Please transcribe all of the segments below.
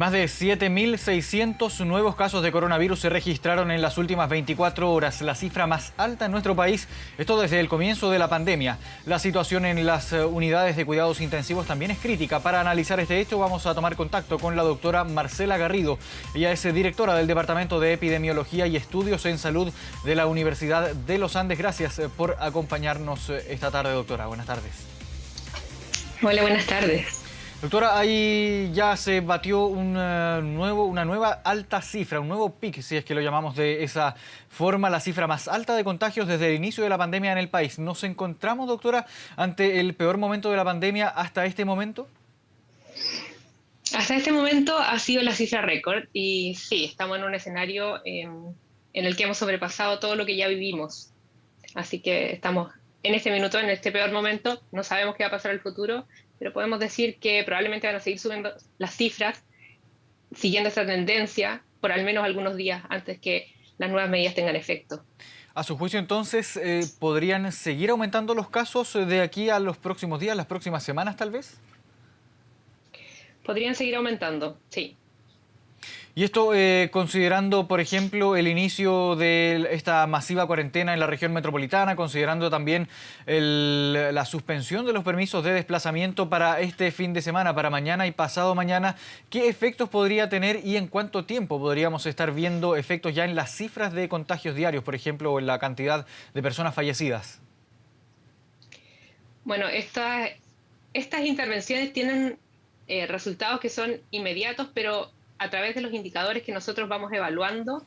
Más de 7.600 nuevos casos de coronavirus se registraron en las últimas 24 horas, la cifra más alta en nuestro país, esto desde el comienzo de la pandemia. La situación en las unidades de cuidados intensivos también es crítica. Para analizar este hecho vamos a tomar contacto con la doctora Marcela Garrido. Ella es directora del Departamento de Epidemiología y Estudios en Salud de la Universidad de los Andes. Gracias por acompañarnos esta tarde, doctora. Buenas tardes. Hola, buenas tardes. Doctora, ahí ya se batió una nueva alta cifra, un nuevo pic, si es que lo llamamos de esa forma, la cifra más alta de contagios desde el inicio de la pandemia en el país. ¿Nos encontramos, doctora, ante el peor momento de la pandemia hasta este momento? Hasta este momento ha sido la cifra récord y sí, estamos en un escenario en el que hemos sobrepasado todo lo que ya vivimos. Así que estamos en este minuto, en este peor momento. No sabemos qué va a pasar en el futuro, pero podemos decir que probablemente van a seguir subiendo las cifras, siguiendo esta tendencia por al menos algunos días antes que las nuevas medidas tengan efecto. A su juicio, entonces, ¿podrían seguir aumentando los casos de aquí a los próximos días, las próximas semanas, tal vez? Podrían seguir aumentando, sí. Y esto considerando, por ejemplo, el inicio de esta masiva cuarentena en la región metropolitana, considerando también la suspensión de los permisos de desplazamiento para este fin de semana, para mañana y pasado mañana, ¿qué efectos podría tener y en cuánto tiempo podríamos estar viendo efectos ya en las cifras de contagios diarios, por ejemplo, o en la cantidad de personas fallecidas? Bueno, estas intervenciones tienen resultados que son inmediatos, pero a través de los indicadores que nosotros vamos evaluando,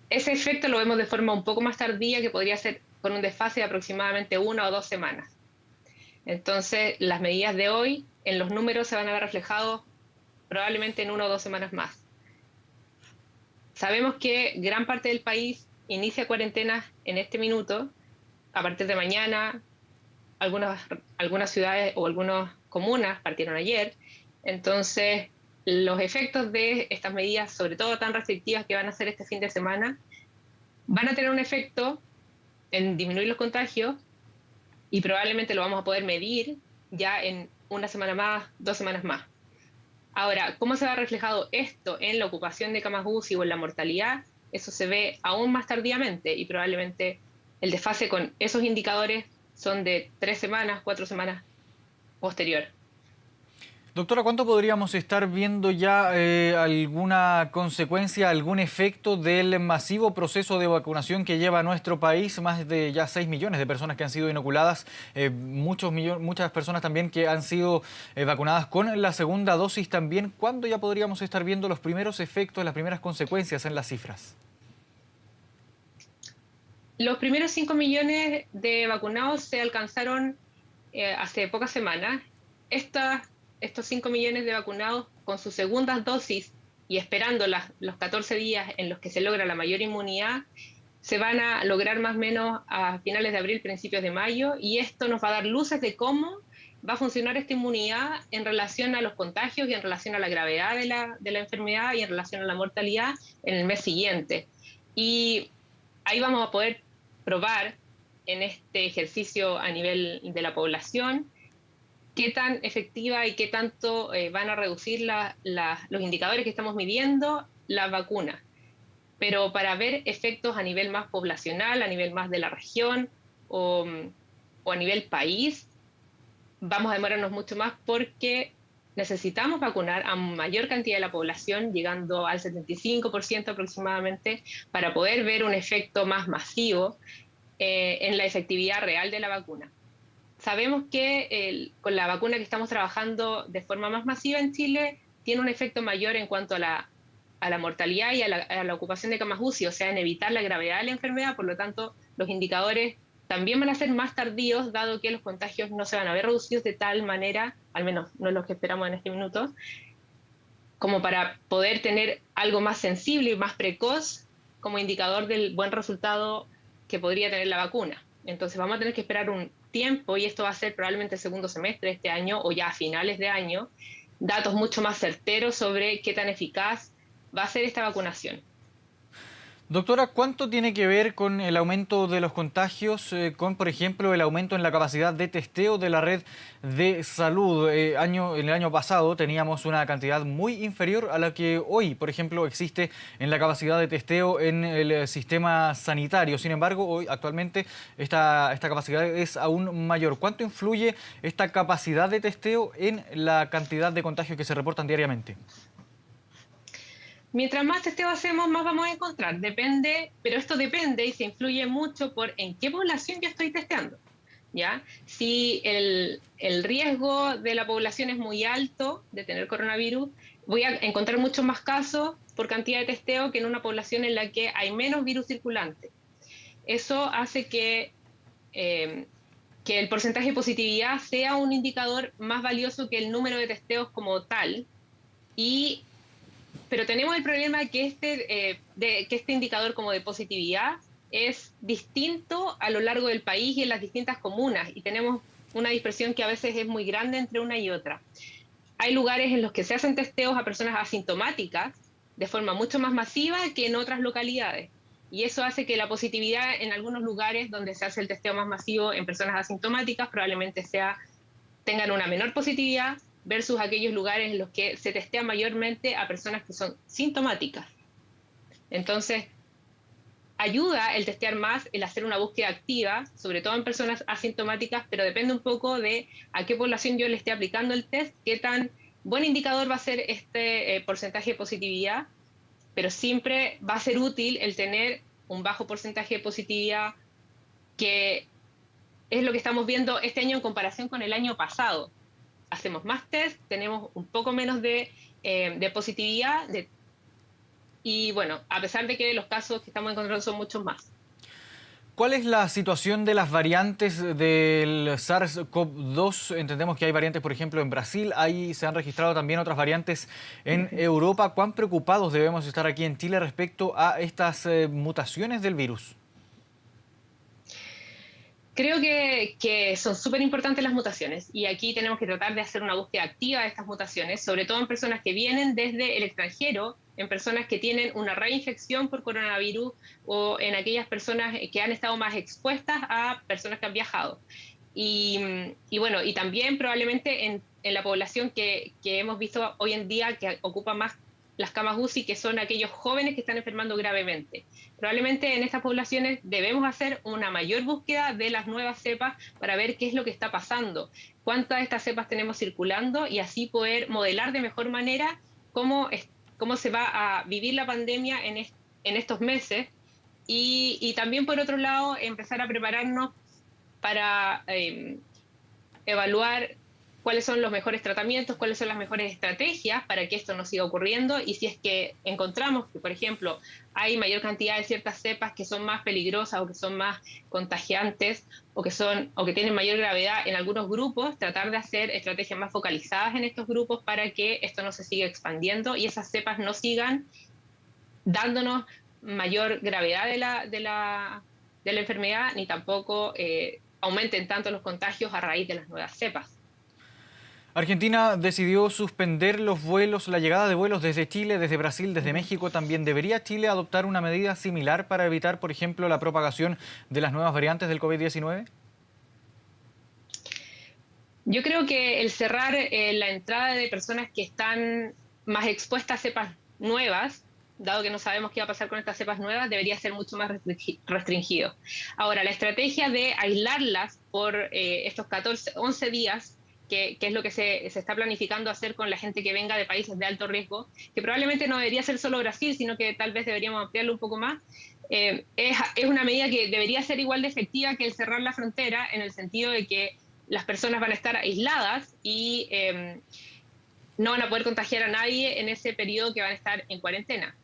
ese efecto lo vemos de forma un poco más tardía, que podría ser con un desfase de aproximadamente 1 o 2 semanas. Entonces, las medidas de hoy en los números se van a ver reflejados probablemente en 1 o 2 semanas más. Sabemos que gran parte del país inicia cuarentenas en este minuto. A partir de mañana, algunas ciudades o algunas comunas partieron ayer. Entonces, los efectos de estas medidas, sobre todo tan restrictivas que van a hacer este fin de semana, van a tener un efecto en disminuir los contagios y probablemente lo vamos a poder medir ya en 1 semana más, 2 semanas más. Ahora, ¿cómo se va reflejado esto en la ocupación de camas UCI o en la mortalidad? Eso se ve aún más tardíamente y probablemente el desfase con esos indicadores son de 3 semanas, 4 semanas posterior. Doctora, ¿cuánto podríamos estar viendo ya alguna consecuencia, algún efecto del masivo proceso de vacunación que lleva a nuestro país? Más de ya 6 millones de personas que han sido inoculadas, muchas personas también que han sido vacunadas con la segunda dosis también. ¿Cuándo ya podríamos estar viendo los primeros efectos, las primeras consecuencias en las cifras? Los primeros 5 millones de vacunados se alcanzaron hace pocas semanas. Estos 5 millones de vacunados con sus segundas dosis y esperando los 14 días en los que se logra la mayor inmunidad, se van a lograr más o menos a finales de abril, principios de mayo, y esto nos va a dar luces de cómo va a funcionar esta inmunidad en relación a los contagios y en relación a la gravedad de la enfermedad y en relación a la mortalidad en el mes siguiente. Y ahí vamos a poder probar en este ejercicio a nivel de la población qué tan efectiva y qué tanto van a reducir los indicadores que estamos midiendo las vacunas. Pero para ver efectos a nivel más poblacional, a nivel más de la región o a nivel país, vamos a demorarnos mucho más porque necesitamos vacunar a mayor cantidad de la población, llegando al 75% aproximadamente, para poder ver un efecto más masivo en la efectividad real de la vacuna. Sabemos que con la vacuna que estamos trabajando de forma más masiva en Chile, tiene un efecto mayor en cuanto a la mortalidad y a la ocupación de camas UCI, o sea, en evitar la gravedad de la enfermedad. Por lo tanto, los indicadores también van a ser más tardíos, dado que los contagios no se van a ver reducidos de tal manera, al menos no es lo que esperamos en este minuto, como para poder tener algo más sensible y más precoz como indicador del buen resultado que podría tener la vacuna. Entonces vamos a tener que esperar un tiempo, y esto va a ser probablemente el segundo semestre de este año o ya a finales de año, datos mucho más certeros sobre qué tan eficaz va a ser esta vacunación. Doctora, ¿cuánto tiene que ver con el aumento de los contagios, con, por ejemplo, el aumento en la capacidad de testeo de la red de salud? En el año pasado teníamos una cantidad muy inferior a la que hoy, por ejemplo, existe en la capacidad de testeo en el sistema sanitario. Sin embargo, hoy actualmente esta capacidad es aún mayor. ¿Cuánto influye esta capacidad de testeo en la cantidad de contagios que se reportan diariamente? Mientras más testeo hacemos, más vamos a encontrar. Depende, pero esto depende y se influye mucho por en qué población yo estoy testeando. ¿Ya? Si el riesgo de la población es muy alto de tener coronavirus, voy a encontrar muchos más casos por cantidad de testeo que en una población en la que hay menos virus circulante. Eso hace eh, que el porcentaje de positividad sea un indicador más valioso que el número de testeos como tal. Y pero tenemos el problema que que este indicador como de positividad es distinto a lo largo del país y en las distintas comunas, y tenemos una dispersión que a veces es muy grande entre una y otra. Hay lugares en los que se hacen testeos a personas asintomáticas de forma mucho más masiva que en otras localidades. Y eso hace que la positividad en algunos lugares donde se hace el testeo más masivo en personas asintomáticas probablemente tengan una menor positividad versus aquellos lugares en los que se testea mayormente a personas que son sintomáticas. Entonces, ayuda el testear más, el hacer una búsqueda activa, sobre todo en personas asintomáticas, pero depende un poco de a qué población yo le esté aplicando el test, qué tan buen indicador va a ser este porcentaje de positividad, pero siempre va a ser útil el tener un bajo porcentaje de positividad, que es lo que estamos viendo este año en comparación con el año pasado. Hacemos más test, tenemos un poco menos de positividad, y bueno, a pesar de que los casos que estamos encontrando son muchos más. ¿Cuál es la situación de las variantes del SARS-CoV-2? Entendemos que hay variantes, por ejemplo, en Brasil. Ahí se han registrado también otras variantes en Europa. ¿Cuán preocupados debemos estar aquí en Chile respecto a estas mutaciones del virus? Creo que son súper importantes las mutaciones, y aquí tenemos que tratar de hacer una búsqueda activa de estas mutaciones, sobre todo en personas que vienen desde el extranjero, en personas que tienen una reinfección por coronavirus o en aquellas personas que han estado más expuestas a personas que han viajado. Y bueno, y también probablemente en la población que hemos visto hoy en día que ocupa más las camas UCI, que son aquellos jóvenes que están enfermando gravemente. Probablemente en estas poblaciones debemos hacer una mayor búsqueda de las nuevas cepas para ver qué es lo que está pasando, cuántas de estas cepas tenemos circulando, y así poder modelar de mejor manera cómo se va a vivir la pandemia en estos meses. Y también, por otro lado, empezar a prepararnos para evaluar cuáles son los mejores tratamientos, cuáles son las mejores estrategias para que esto no siga ocurriendo, y si es que encontramos que, por ejemplo, hay mayor cantidad de ciertas cepas que son más peligrosas o que son más contagiantes o que tienen mayor gravedad en algunos grupos, tratar de hacer estrategias más focalizadas en estos grupos para que esto no se siga expandiendo y esas cepas no sigan dándonos mayor gravedad de la enfermedad, ni tampoco aumenten tanto los contagios a raíz de las nuevas cepas. Argentina decidió suspender los vuelos, la llegada de vuelos desde Chile, desde Brasil, desde México. ¿También debería Chile adoptar una medida similar para evitar, por ejemplo, la propagación de las nuevas variantes del COVID-19? Yo creo que el cerrar la entrada de personas que están más expuestas a cepas nuevas, dado que no sabemos qué va a pasar con estas cepas nuevas, debería ser mucho más restringido. Ahora, la estrategia de aislarlas por estos 11 días, que es lo que se está planificando hacer con la gente que venga de países de alto riesgo, que probablemente no debería ser solo Brasil, sino que tal vez deberíamos ampliarlo un poco más, es una medida que debería ser igual de efectiva que el cerrar la frontera, en el sentido de que las personas van a estar aisladas y no van a poder contagiar a nadie en ese periodo que van a estar en cuarentena.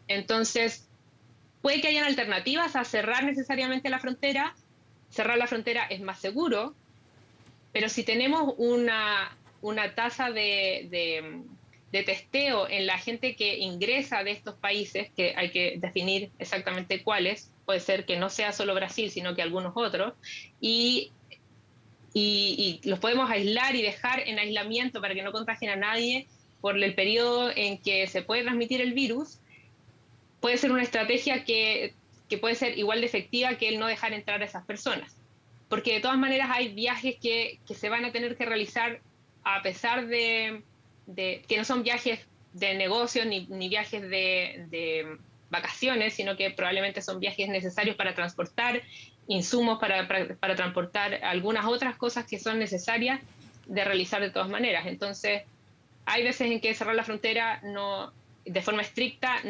Entonces, puede que hayan alternativas a cerrar necesariamente la frontera. Cerrar la frontera es más seguro, pero si tenemos una tasa de testeo en la gente que ingresa de estos países, que hay que definir exactamente cuáles, puede ser que no sea solo Brasil, sino que algunos otros, y los podemos aislar y dejar en aislamiento para que no contagien a nadie por el periodo en que se puede transmitir el virus, puede ser una estrategia que puede ser igual de efectiva que el no dejar entrar a esas personas. Porque de todas maneras hay viajes que se van a tener que realizar a pesar de que no son viajes de negocio ni viajes de vacaciones, sino que probablemente son viajes necesarios para transportar insumos, para transportar algunas otras cosas que son necesarias de realizar de todas maneras. Entonces, hay veces en que cerrar la frontera de forma estricta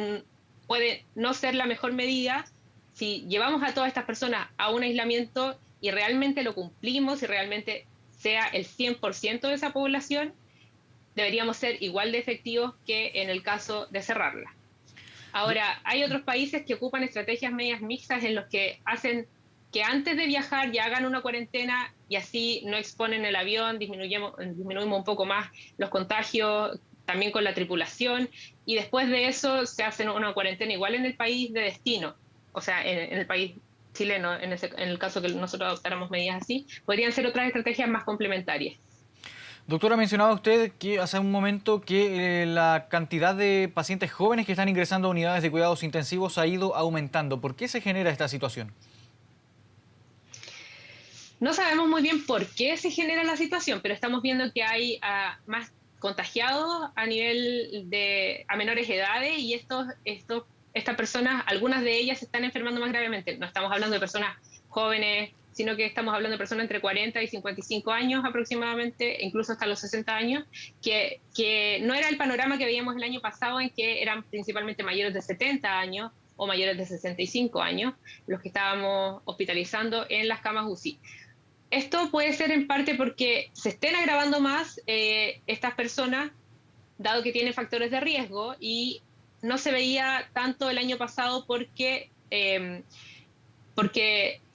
puede no ser la mejor medida. Si llevamos a todas estas personas a un aislamiento y realmente lo cumplimos y realmente sea el 100% de esa población, deberíamos ser igual de efectivos que en el caso de cerrarla. Ahora, hay otros países que ocupan estrategias medias mixtas en los que hacen que antes de viajar ya hagan una cuarentena y así no exponen el avión, disminuimos un poco más los contagios, también con la tripulación, y después de eso se hace una cuarentena igual en el país de destino, o sea, en el país chileno, en el caso que nosotros adoptáramos medidas así, podrían ser otras estrategias más complementarias. Doctora, mencionaba usted que hace un momento que la cantidad de pacientes jóvenes que están ingresando a unidades de cuidados intensivos ha ido aumentando. ¿Por qué se genera esta situación? No sabemos muy bien por qué se genera la situación, pero estamos viendo que hay más contagiados a menores edades y estas personas, algunas de ellas se están enfermando más gravemente. No estamos hablando de personas jóvenes, sino que estamos hablando de personas entre 40 y 55 años aproximadamente, incluso hasta los 60 años, que no era el panorama que veíamos el año pasado, en que eran principalmente mayores de 70 años o mayores de 65 años los que estábamos hospitalizando en las camas UCI. Esto puede ser en parte porque se estén agravando más estas personas, dado que tienen factores de riesgo, y no se veía tanto el año pasado porque se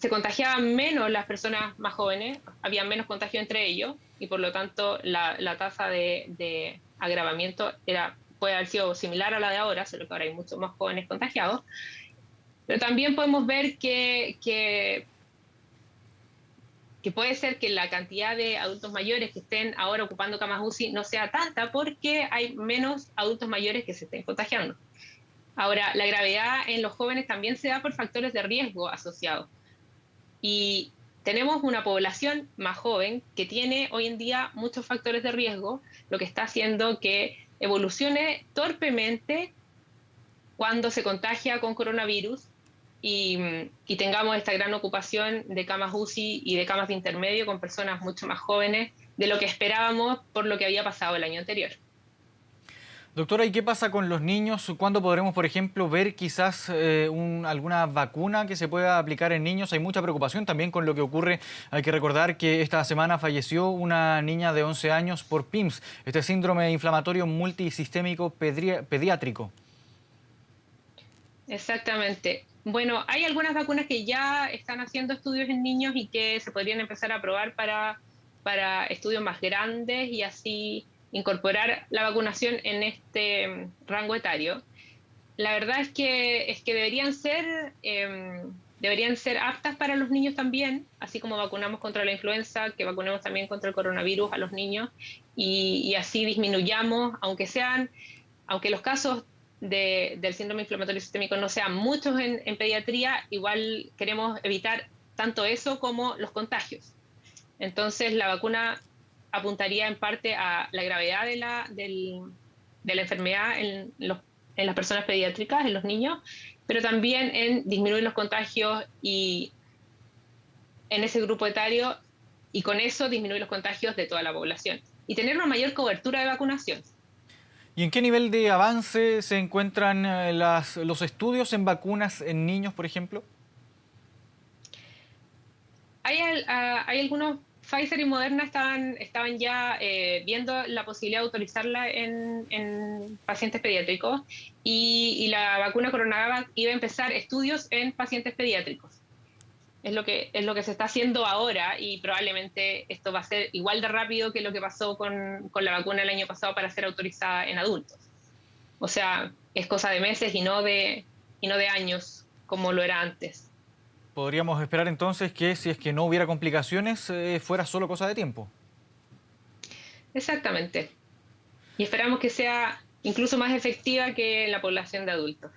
contagiaban menos las personas más jóvenes, había menos contagio entre ellos, y por lo tanto la tasa de agravamiento puede haber sido similar a la de ahora, solo que ahora hay muchos más jóvenes contagiados. Pero también podemos ver que puede ser que la cantidad de adultos mayores que estén ahora ocupando camas UCI no sea tanta porque hay menos adultos mayores que se estén contagiando. Ahora, la gravedad en los jóvenes también se da por factores de riesgo asociados. Y tenemos una población más joven que tiene hoy en día muchos factores de riesgo, lo que está haciendo que evolucione torpemente cuando se contagia con coronavirus y tengamos esta gran ocupación de camas UCI y de camas de intermedio con personas mucho más jóvenes de lo que esperábamos por lo que había pasado el año anterior. Doctora, ¿y qué pasa con los niños? ¿Cuándo podremos, por ejemplo, ver quizás alguna vacuna que se pueda aplicar en niños? Hay mucha preocupación también con lo que ocurre. Hay que recordar que esta semana falleció una niña de 11 años por PIMS, este síndrome inflamatorio multisistémico pediátrico. Exactamente. Bueno, hay algunas vacunas que ya están haciendo estudios en niños y que se podrían empezar a probar para estudios más grandes y así incorporar la vacunación en este rango etario. La verdad es que deberían ser aptas para los niños también, así como vacunamos contra la influenza, que vacunemos también contra el coronavirus a los niños y así disminuyamos, aunque los casos del síndrome inflamatorio sistémico no sean muchos en pediatría, igual queremos evitar tanto eso como los contagios. Entonces, la vacuna apuntaría en parte a la gravedad de la enfermedad en las personas pediátricas, en los niños, pero también en disminuir los contagios y en ese grupo etario y con eso disminuir los contagios de toda la población y tener una mayor cobertura de vacunación. ¿Y en qué nivel de avance se encuentran los estudios en vacunas en niños, por ejemplo? Hay algunos, Pfizer y Moderna estaban ya viendo la posibilidad de autorizarla en pacientes pediátricos y la vacuna Coronavac iba a empezar estudios en pacientes pediátricos. Es lo que se está haciendo ahora y probablemente esto va a ser igual de rápido que lo que pasó con la vacuna el año pasado para ser autorizada en adultos. O sea, es cosa de meses y no de años como lo era antes. Podríamos esperar entonces que si es que no hubiera complicaciones, fuera solo cosa de tiempo. Exactamente. Y esperamos que sea incluso más efectiva que la población de adultos.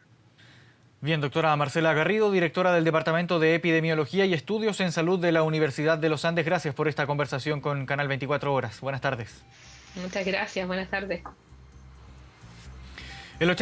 Bien, doctora Marcela Garrido, directora del Departamento de Epidemiología y Estudios en Salud de la Universidad de los Andes. Gracias por esta conversación con Canal 24 Horas. Buenas tardes. Muchas gracias, buenas tardes.